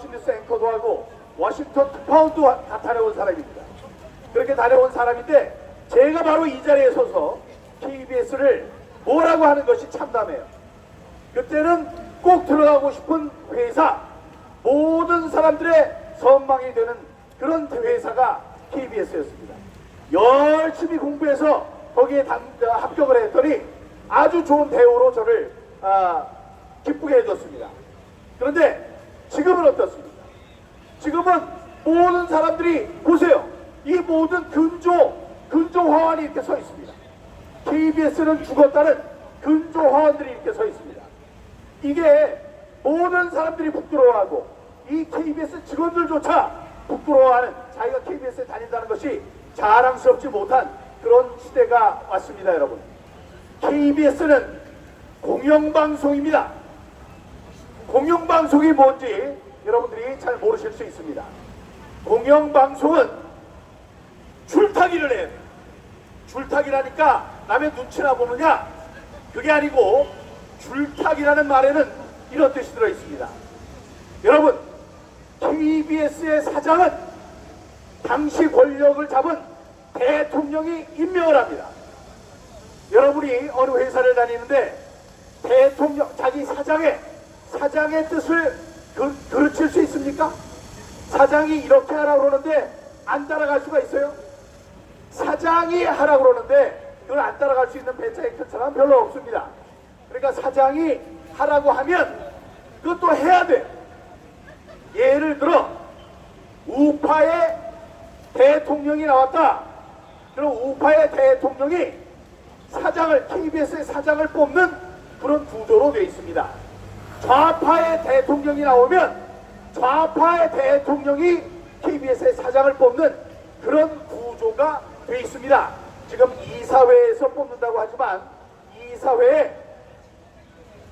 뉴스 앵커도 하고 워싱턴 특파원도 다 다녀온 사람입니다. 그렇게 다녀온 사람인데 제가 바로 이 자리에 서서 KBS를 뭐라고 하는 것이 참담해요. 그때는 꼭 들어가고 싶은 회사, 모든 사람들의 선망이 되는 그런 회사가 KBS였습니다. 열심히 공부해서 거기에 합격을 했더니 아주 좋은 대우로 저를 기쁘게 해줬습니다. 그런데 지금은 어떻습니까? 지금은 모든 사람들이 보세요. 이 모든 근조 화환이 이렇게 서 있습니다. KBS는 죽었다는 근조 화환들이 이렇게 서 있습니다. 이게 모든 사람들이 부끄러워하고 이 KBS 직원들조차 부끄러워하는, 자기가 KBS에 다닌다는 것이 자랑스럽지 못한 그런 시대가 왔습니다. 여러분, KBS는 공영방송입니다. 공영방송이 뭔지 여러분들이 잘 모르실 수 있습니다. 공영방송은 줄타기를 해야 돼요. 줄타기라니까 남의 눈치나 보느냐? 그게 아니고 줄타기라는 말에는 이런 뜻이 들어있습니다. 여러분, KBS의 사장은 당시 권력을 잡은 대통령이 임명을 합니다. 여러분이 어느 회사를 다니는데 대통령, 자기 사장의 뜻을 그르칠 수 있습니까? 사장이 이렇게 하라고 그러는데 안 따라갈 수가 있어요? 사장이 하라고 그러는데 그걸 안 따라갈 수 있는 배짱이 큰 사람은 별로 없습니다. 그러니까 사장이 하라고 하면 그것도 해야 돼요. 예를 들어 우파의 대통령이 나왔다. 그럼 우파의 대통령이 KBS의 사장을 뽑는 그런 구조로 되어 있습니다. 좌파의 대통령이 나오면 좌파의 대통령이 KBS의 사장을 뽑는 그런 구조가 되어 있습니다. 지금 이사회에서 뽑는다고 하지만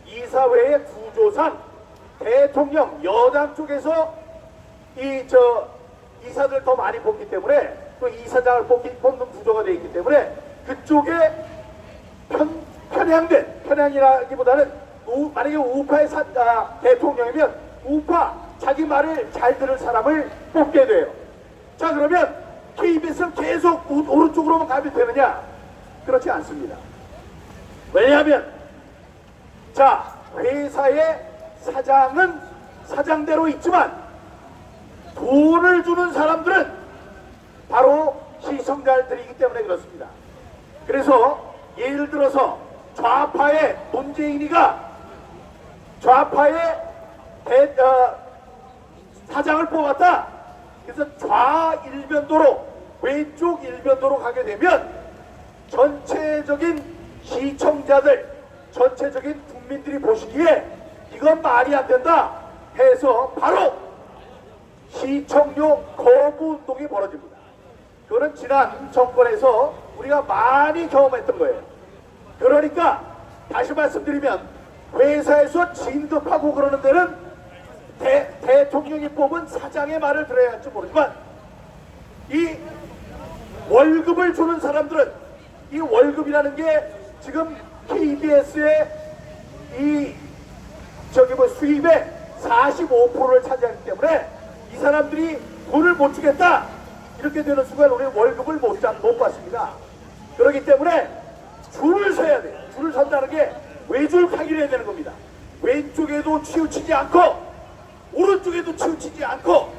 이사회의 구조상 대통령 여당 쪽에서 이사들 더 많이 뽑기 때문에, 또 이사장을 뽑는 구조가 되어 있기 때문에 그쪽에 편향이라기보다는 만약에 우파의 대통령이면 우파, 자기 말을 잘 들을 사람을 뽑게 돼요. 자, 그러면 KBS는 계속 오른쪽으로만 가면 되느냐? 그렇지 않습니다. 왜냐하면 회사의 사장은 사장대로 있지만 돈을 주는 사람들은 바로 시청자들이기 때문에 그렇습니다. 그래서 예를 들어서 좌파의 문재인이가 좌파의 사장을 뽑았다. 그래서 좌일변도로, 왼쪽 일변도로 가게 되면 전체적인 시청자들, 전체적인 국민들이 보시기에 이건 말이 안 된다 해서 바로 시청료 거부 운동이 벌어집니다. 그거는 지난 정권에서 우리가 많이 경험했던 거예요. 그러니까 다시 말씀드리면 회사에서 진급하고 그러는 데는 대통령이 뽑은 사장의 말을 들어야 할지 모르지만 이 월급을 주는 사람들은, 이 월급이라는 게 지금 KBS의 수입의 45%를 차지하기 때문에 이 사람들이 돈을 못 주겠다 이렇게 되는 순간 우리는 월급을 못 받습니다. 그렇기 때문에 줄을 서야 돼요. 줄을 선다는 게 외줄타기를 해야 되는 겁니다. 왼쪽에도 치우치지 않고 오른쪽에도 치우치지 않고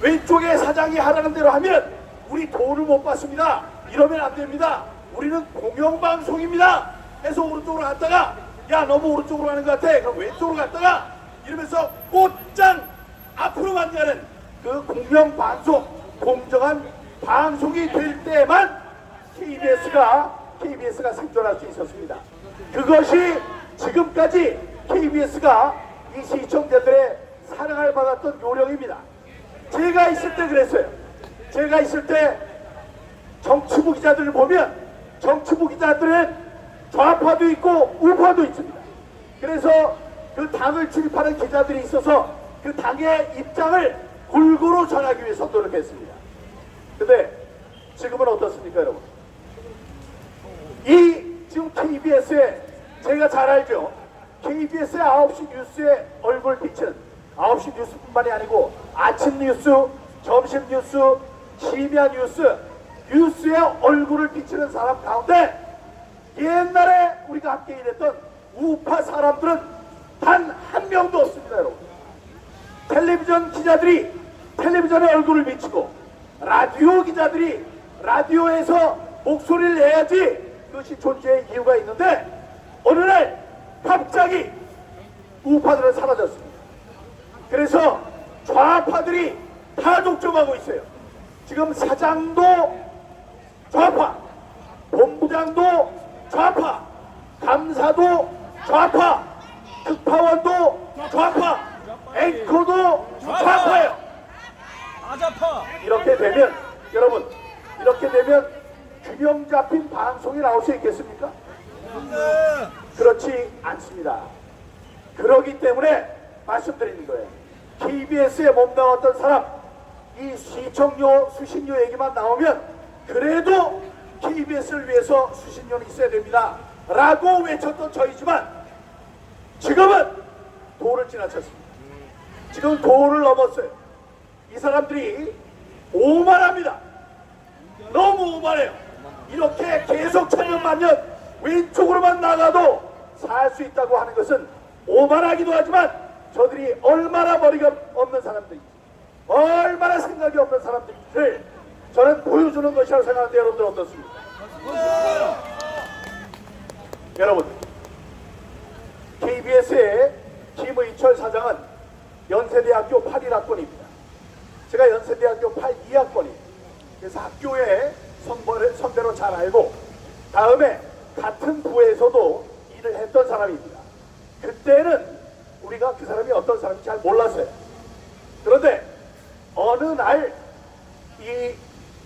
왼쪽에 사장이 하라는 대로 하면 우리 돈을 못 받습니다. 이러면 안 됩니다. 우리는 공영방송입니다 해서 오른쪽으로 갔다가 야, 너무 오른쪽으로 가는 것 같아. 그럼 왼쪽으로 갔다가 이러면서 곧장 앞으로 만나는 그 공영방송, 공정한 방송이 될 때만 KBS가 생존할 수 있었습니다. 그것이 지금까지 KBS가 이 시청자들의 사랑을 받았던 요령입니다. 제가 있을 때 그랬어요. 제가 있을 때 정치부 기자들을 보면 정치부 기자들은 좌파도 있고 우파도 있습니다. 그래서 그 당을 출입하는 기자들이 있어서 그 당의 입장을 골고루 전하기 위해서 노력했습니다. 근데 지금은 어떻습니까, 여러분? 지금 KBS에 제가 잘 알죠. KBS의 9시 뉴스에 얼굴 비친 9시 뉴스뿐만이 아니고 아침 뉴스, 점심 뉴스, 심야 뉴스에 얼굴을 비치는 사람 가운데 옛날에 우리가 함께 일했던 우파 사람들은 단 한 명도 없습니다, 여러분. 텔레비전 기자들이 텔레비전에 얼굴을 비치고 라디오 기자들이 라디오에서 목소리를 내야지 그것이 존재의 이유가 있는데 어느 날 갑자기 우파들은 사라졌습니다. 그래서 좌파들이 다 독점하고 있어요. 지금 사장도 좌파, 본부장도 좌파, 감사도 좌파, 특파원도 좌파, 앵커도 좌파예요. 아자파. 이렇게 되면 여러분, 이렇게 되면 균형 잡힌 방송이 나올 수 있겠습니까? 그렇지 않습니다. 그러기 때문에 말씀드리는 거예요. KBS에 몸담았던 사람, 이 시청료, 수신료 얘기만 나오면 그래도 KBS를 위해서 수신료는 있어야 됩니다 라고 외쳤던 저희지만 지금은 도를 지나쳤습니다. 지금 도를 넘었어요. 이 사람들이 오만합니다. 너무 오만해요. 이렇게 계속 천년만년 왼쪽으로만 나가도 살 수 있다고 하는 것은 오만하기도 하지만 저들이 얼마나 머리가 없는 사람들인지, 얼마나 생각이 없는 사람들인지를 저는 보여주는 것이라고 생각하는데 여러분들 어떻습니까? 여러분, KBS의 김의철 사장은 연세대학교 81학번입니다. 제가 연세대학교 82학번이에요. 그래서 학교에 선배로 잘 알고 다음에 같은 부에서도 일을 했던 사람입니다. 그때는 우리가 그 사람이 어떤 사람인지 잘 몰랐어요. 그런데 어느 날 이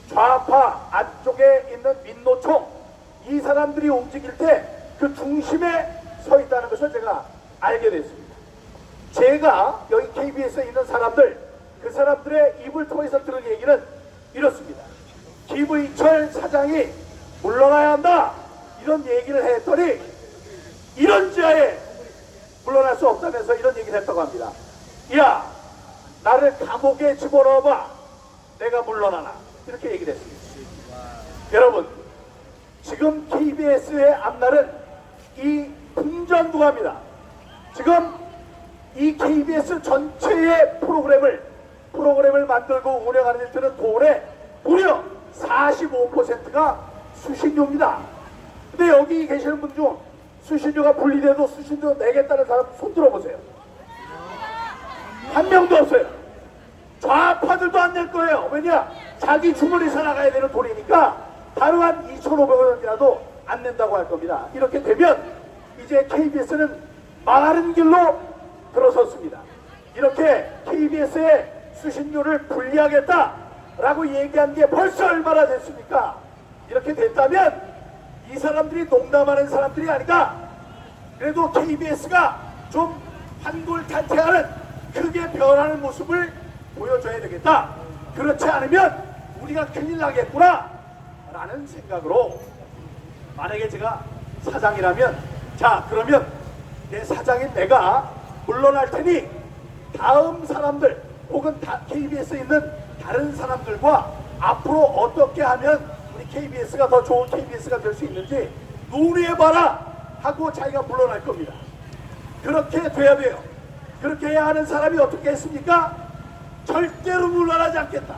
좌파 안쪽에 있는 민노총 이 사람들이 움직일 때 그 중심에 서 있다는 것을 제가 알게 됐습니다. 제가 여기 KBS에 있는 사람들, 그 사람들의 입을 통해서 들은 얘기는 이렇습니다. 김의철 사장이 물러나야 한다 이런 얘기를 했더니 이런 지하에 물러날 수 없다면서 이런 얘기를 했다고 합니다. 야, 나를 감옥에 집어넣어봐, 내가 물러나나, 이렇게 얘기를 했습니다. 여러분, 지금 KBS의 앞날은 이 풍전무가입니다. 지금 이 KBS 전체의 프로그램을 만들고 운영하는 일들은 돈의 무려 45%가 수신료입니다. 근데 여기 계시는 분 중 수신료가 분리돼도 수신료 내겠다는 사람 손 들어보세요. 한 명도 없어요. 좌파들도 안 낼 거예요. 왜냐? 자기 주머니에서 나가야 되는 돈이니까 하루 한 2,500원이라도 안 낸다고 할 겁니다. 이렇게 되면 이제 KBS는 망하는 길로 들어섰습니다. 이렇게 KBS의 수신료를 분리하겠다라고 얘기한 게 벌써 얼마나 됐습니까? 이렇게 됐다면 이 사람들이 농담하는 사람들이 아니라 그래도 KBS가 좀 환골탈태하는 크게 변하는 모습을 보여줘야 되겠다. 그렇지 않으면 우리가 큰일 나겠구나 라는 생각으로, 만약에 제가 사장이라면, 자 그러면 내 사장인 내가 물러날 테니 다음 사람들 혹은 KBS에 있는 다른 사람들과 앞으로 어떻게 하면 우리 KBS가 더 좋은 KBS가 될 수 있는지 논의해봐라 하고 자기가 물러날 겁니다. 그렇게 돼야 돼요. 그렇게 해야 하는 사람이 어떻게 했습니까? 절대로 물러나지 않겠다.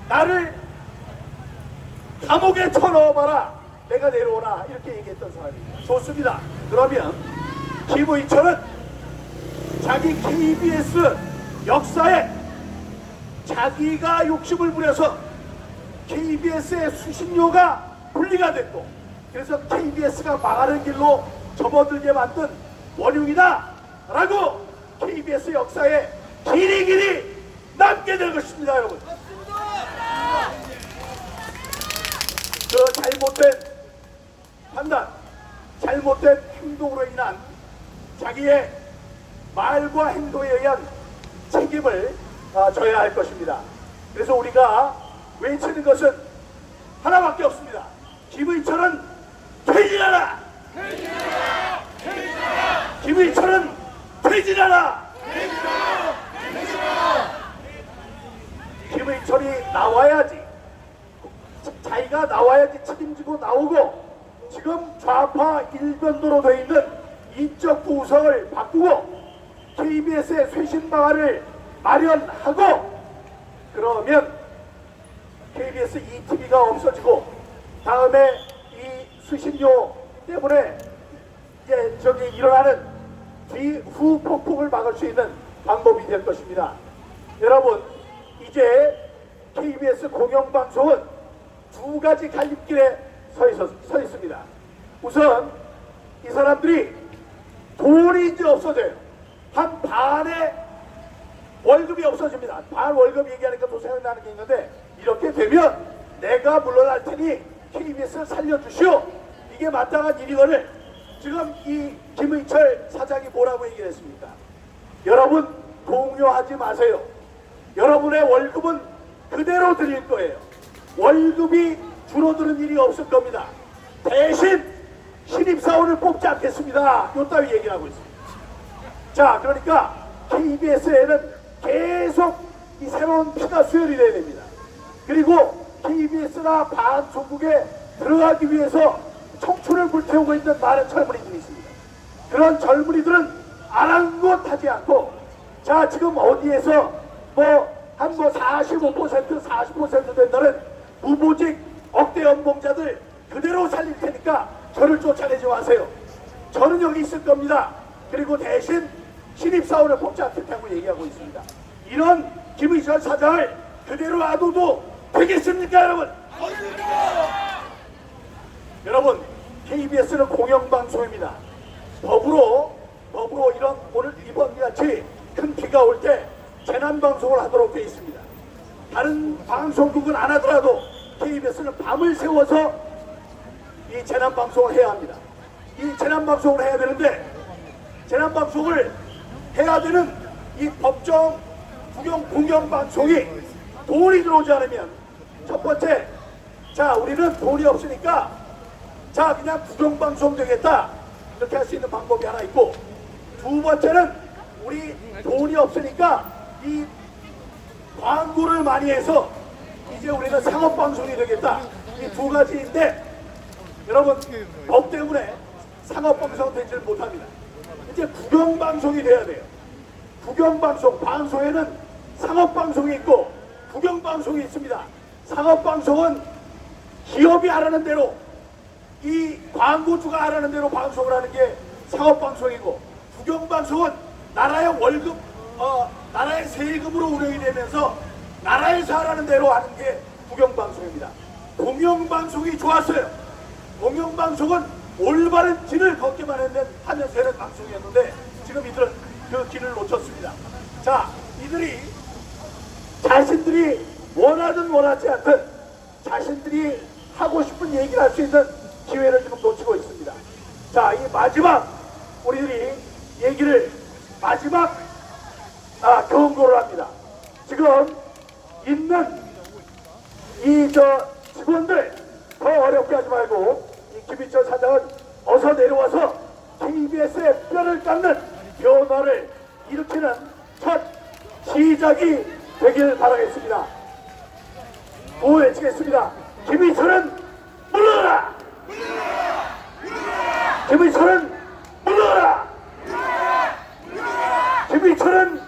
나를 감옥에 쳐넣어봐라, 내가 내려오라, 이렇게 얘기했던 사람입니다. 좋습니다. 그러면 김의철은 자기 KBS 역사에 자기가 욕심을 부려서 KBS의 수신료가 분리가 됐고, 그래서 KBS가 망하는 길로 접어들게 만든 원흉이다 라고 KBS 역사에 길이길이 남게 될 것입니다. 여러분, 그 잘못된 판단, 잘못된 행동으로 인한 자기의 말과 행동에 의한 책임을 져야 할 것입니다. 그래서 우리가 외치는 것은 하나밖에 없습니다. 김의철은 퇴진하라! 퇴진하라! 퇴진하라! 김일철은 퇴진하라! 김일철이 나와야지. 자기가 나와야지 책임지고 나오고, 지금 좌파 일변도로 되어 있는 인적 구성을 바꾸고 KBS의 쇄신 방안을 마련하고, 그러면 KBS ETV가 없어지고 다음에 이 수신료 때문에 이제 저기 일어나는 뒤후 폭풍을 막을 수 있는 방법이 될 것입니다. 여러분, 이제 KBS 공영방송은 두 가지 갈림길에 서 있습니다. 우선 이 사람들이 돈이 이제 없어져요. 한 반의 월급이 없어집니다. 반 월급 얘기하니까 또 생각나는 게 있는데, 이렇게 되면 내가 물러날 테니 KBS를 살려주시오. 이게 마땅한 일이거늘 지금 이 김의철 사장이 뭐라고 얘기를 했습니까? 여러분 동요하지 마세요. 여러분의 월급은 그대로 드릴 거예요. 월급이 줄어드는 일이 없을 겁니다. 대신 신입사원을 뽑지 않겠습니다. 요 따위 얘기를 하고 있습니다. 자, 그러니까 KBS에는 계속 이 새로운 피가 수혈이 돼야 됩니다. 그리고 KBS나 방송국에 들어가기 위해서 청춘을 불태우고 있는 많은 젊은이들이 있습니다. 그런 젊은이들은 아랑곳하지 않고, 자, 지금 어디에서 한 45%, 40% 된다는 무보직 억대 연봉자들 그대로 살릴 테니까 저를 쫓아내지 마세요. 저는 여기 있을 겁니다. 그리고 대신 신입사원을 뽑지 않겠다고 얘기하고 있습니다. 이런 김의철 사장을 그대로 놔둬도 되겠습니까, 여러분? 여러분, KBS는 공영방송입니다. 더불어 이번 같이 큰 비가 올 때 재난방송을 하도록 되어 있습니다. 다른 방송국은 안 하더라도 KBS는 밤을 새워서 이 재난방송을 해야 합니다. 이 재난방송을 해야 되는데, 재난방송을 해야 되는 이 법정 공영방송이 돈이 들어오지 않으면, 첫 번째, 자, 우리는 돈이 없으니까 자, 그냥 구경방송 되겠다, 이렇게 할 수 있는 방법이 하나 있고, 두 번째는 우리 돈이 없으니까 이 광고를 많이 해서 이제 우리는 상업방송이 되겠다. 이 두 가지인데, 여러분 법 때문에 상업방송 되지를 못합니다. 이제 구경방송이 돼야 돼요. 구경방송, 방송에는 상업방송이 있고 구경방송이 있습니다. 상업방송은 기업이 하라는 대로, 이 광고주가 하라는 대로 방송을 하는 게 상업방송이고, 구경방송은 나라의 월급, 나라의 세금으로 운영이 되면서 나라에서 하라는 대로 하는 게 구경방송입니다. 공영방송이 좋았어요. 공영방송은 올바른 길을 걷기만 하면서 되는 방송이었는데, 지금 이들은 그 길을 놓쳤습니다. 자, 이들이 자신들이 원하든 원하지 않든 자신들이 하고 싶은 얘기를 할 수 있는 기회를 지금 놓치고 있습니다. 자, 이 마지막 우리들이 얘기를 마지막 경고를 합니다. 지금 있는 이 직원들 더 어렵게 하지 말고, 이 김희철 사장은 어서 내려와서 KBS의 뼈를 깎는 변화를 일으키는 첫 시작이 되길 바라겠습니다. 또 외치겠습니다. 김희철은 물러라! 김희철은 물러라! 김희철은